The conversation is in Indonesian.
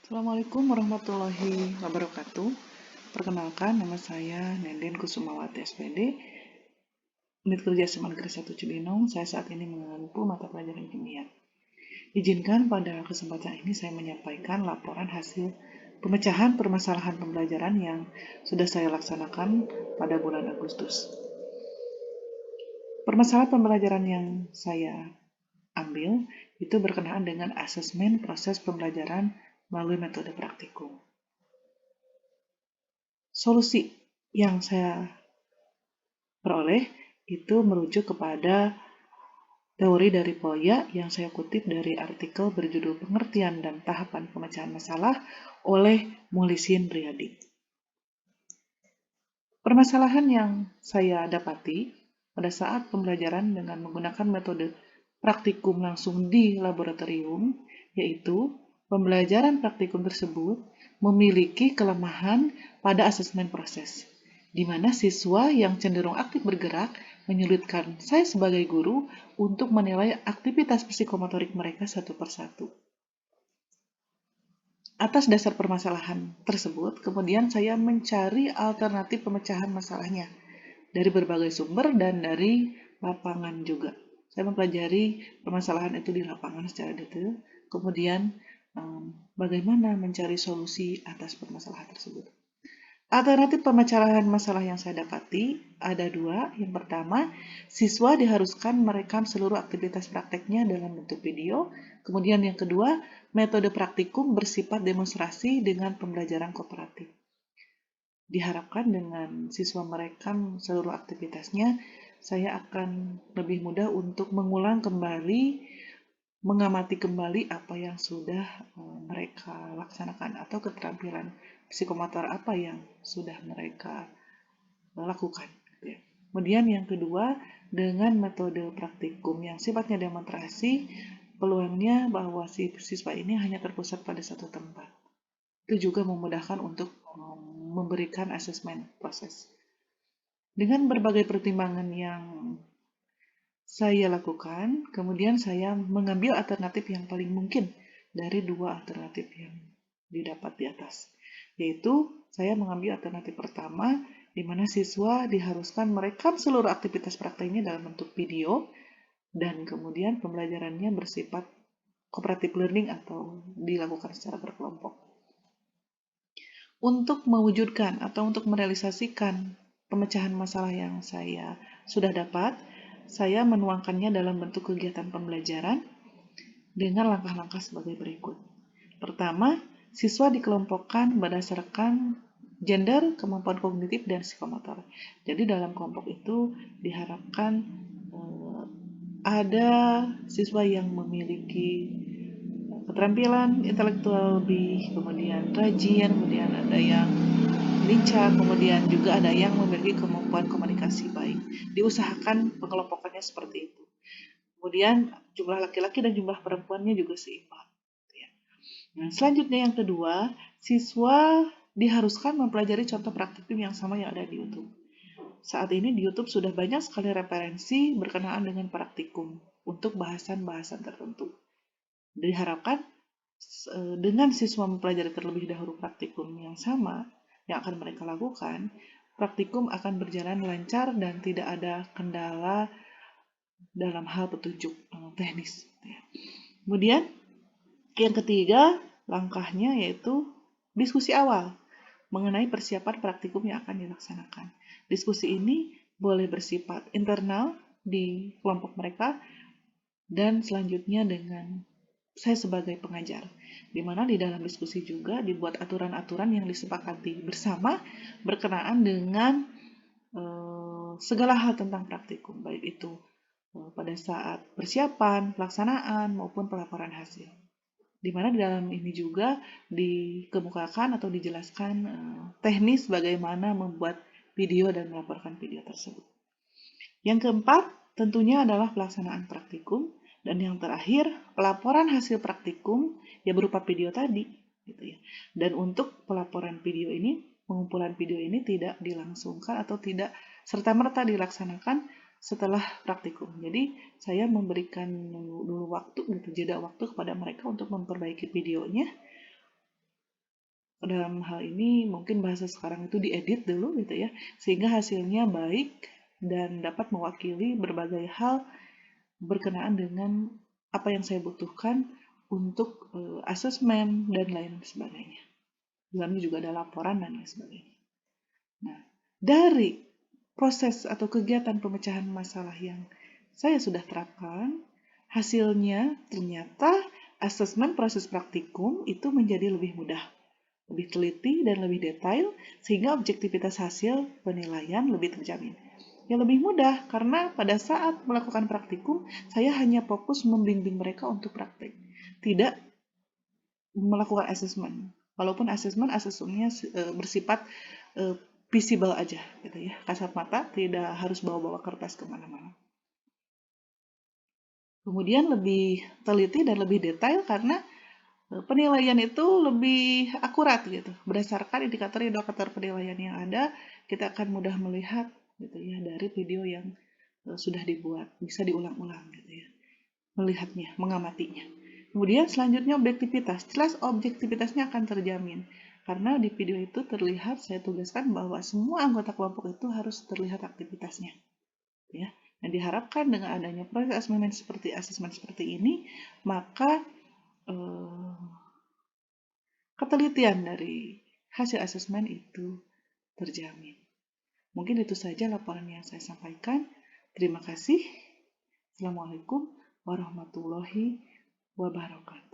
Assalamualaikum warahmatullahi wabarakatuh. Perkenalkan, nama saya Nenden Kusumawati SPD, Unit Kerja Semen Negeri 1 Cibinong. Saya saat ini mengampu mata pelajaran kimia. Izinkan pada kesempatan ini saya menyampaikan laporan hasil pemecahan permasalahan pembelajaran yang sudah saya laksanakan pada bulan Agustus. Permasalahan pembelajaran yang saya ambil itu berkenaan dengan asesmen proses pembelajaran melalui metode praktikum. Solusi yang saya peroleh itu merujuk kepada teori dari Polya yang saya kutip dari artikel berjudul Pengertian dan Tahapan Pemecahan Masalah oleh Muhlisin Riyadi. Permasalahan yang saya dapati pada saat pembelajaran dengan menggunakan metode praktikum langsung di laboratorium, yaitu pembelajaran praktikum tersebut memiliki kelemahan pada asesmen proses, di mana siswa yang cenderung aktif bergerak menyulitkan saya sebagai guru untuk menilai aktivitas psikomotorik mereka satu persatu. Atas dasar permasalahan tersebut, kemudian saya mencari alternatif pemecahan masalahnya dari berbagai sumber dan dari lapangan juga. Saya mempelajari permasalahan itu di lapangan secara detail, kemudian bagaimana mencari solusi atas permasalahan tersebut. Alternatif pemecahan masalah yang saya dapati ada dua. Yang pertama, siswa diharuskan merekam seluruh aktivitas prakteknya dalam bentuk video. Kemudian yang kedua, metode praktikum bersifat demonstrasi dengan pembelajaran kooperatif. Diharapkan dengan siswa merekam seluruh aktivitasnya, saya akan lebih mudah untuk mengulang kembali, mengamati kembali apa yang sudah mereka laksanakan atau keterampilan psikomotor apa yang sudah mereka lakukan. Kemudian yang kedua, dengan metode praktikum yang sifatnya demonstrasi, peluangnya bahwa si siswa ini hanya terpusat pada satu tempat. Itu juga memudahkan untuk memberikan asesmen proses. Dengan berbagai pertimbangan yang saya lakukan, kemudian saya mengambil alternatif yang paling mungkin dari dua alternatif yang didapat di atas. Yaitu, saya mengambil alternatif pertama, di mana siswa diharuskan merekam seluruh aktivitas prakteknya dalam bentuk video, dan kemudian pembelajarannya bersifat cooperative learning atau dilakukan secara berkelompok. Untuk mewujudkan atau untuk merealisasikan pemecahan masalah yang saya sudah dapat, saya menuangkannya dalam bentuk kegiatan pembelajaran dengan langkah-langkah sebagai berikut. Pertama, siswa dikelompokkan berdasarkan gender, kemampuan kognitif, dan psikomotor. Jadi dalam kelompok itu diharapkan ada siswa yang memiliki keterampilan intelektual lebih, kemudian rajin, kemudian ada yang lincah, kemudian juga ada yang memiliki kemampuan komunikasi baik. Diusahakan pengelompokannya seperti itu. Kemudian jumlah laki-laki dan jumlah perempuannya juga seimbang. Nah, selanjutnya yang kedua, siswa diharuskan mempelajari contoh praktikum yang sama yang ada di YouTube. Saat ini di YouTube sudah banyak sekali referensi berkenaan dengan praktikum untuk bahasan-bahasan tertentu. Diharapkan dengan siswa mempelajari terlebih dahulu praktikum yang sama yang akan mereka lakukan, praktikum akan berjalan lancar dan tidak ada kendala dalam hal petunjuk teknis. Kemudian yang ketiga, langkahnya yaitu diskusi awal mengenai persiapan praktikum yang akan dilaksanakan. Diskusi ini boleh bersifat internal di kelompok mereka dan selanjutnya dengan saya sebagai pengajar, di mana di dalam diskusi juga dibuat aturan-aturan yang disepakati bersama berkenaan dengan segala hal tentang praktikum, baik itu pada saat persiapan, pelaksanaan, maupun pelaporan hasil. Di mana di dalam ini juga dikemukakan atau dijelaskan teknis bagaimana membuat video dan melaporkan video tersebut. Yang keempat, tentunya adalah pelaksanaan praktikum. Dan yang terakhir, pelaporan hasil praktikum ya berupa video tadi. Gitu ya. Dan untuk pelaporan video ini, pengumpulan video ini tidak dilangsungkan atau tidak serta-merta dilaksanakan setelah praktikum. Jadi saya memberikan dulu waktu, jeda waktu kepada mereka untuk memperbaiki videonya. dalam hal ini mungkin bahasa sekarang itu diedit dulu gitu ya, sehingga hasilnya baik dan dapat mewakili berbagai hal berkenaan dengan apa yang saya butuhkan untuk asesmen dan lain sebagainya. Di dalamnya juga ada laporan dan lain sebagainya. Nah, dari proses atau kegiatan pemecahan masalah yang saya sudah terapkan, hasilnya ternyata asesmen proses praktikum itu menjadi lebih mudah, lebih teliti dan lebih detail, sehingga objektivitas hasil penilaian lebih terjamin. Ya lebih mudah karena pada saat melakukan praktikum, saya hanya fokus membimbing mereka untuk praktik, tidak melakukan asesmen. Walaupun asesmennya bersifat visible aja, gitu ya, kasat mata, tidak harus bawa-bawa kertas kemana-mana. Kemudian lebih teliti dan lebih detail karena penilaian itu lebih akurat gitu. Berdasarkan indikator-indikator penilaian yang ada, kita akan mudah melihat gitu ya dari video yang sudah dibuat, bisa diulang-ulang gitu ya. Melihatnya, mengamatinya. Kemudian selanjutnya objektivitas. Jelas objektivitasnya akan terjamin. Karena di video itu terlihat saya tugaskan bahwa semua anggota kelompok itu harus terlihat aktivitasnya. Ya. Dan diharapkan dengan adanya proses asesmen seperti ini, maka ketelitian dari hasil asesmen itu terjamin. Mungkin itu saja laporan yang saya sampaikan. Terima kasih. Assalamualaikum warahmatullahi wabarakatuh.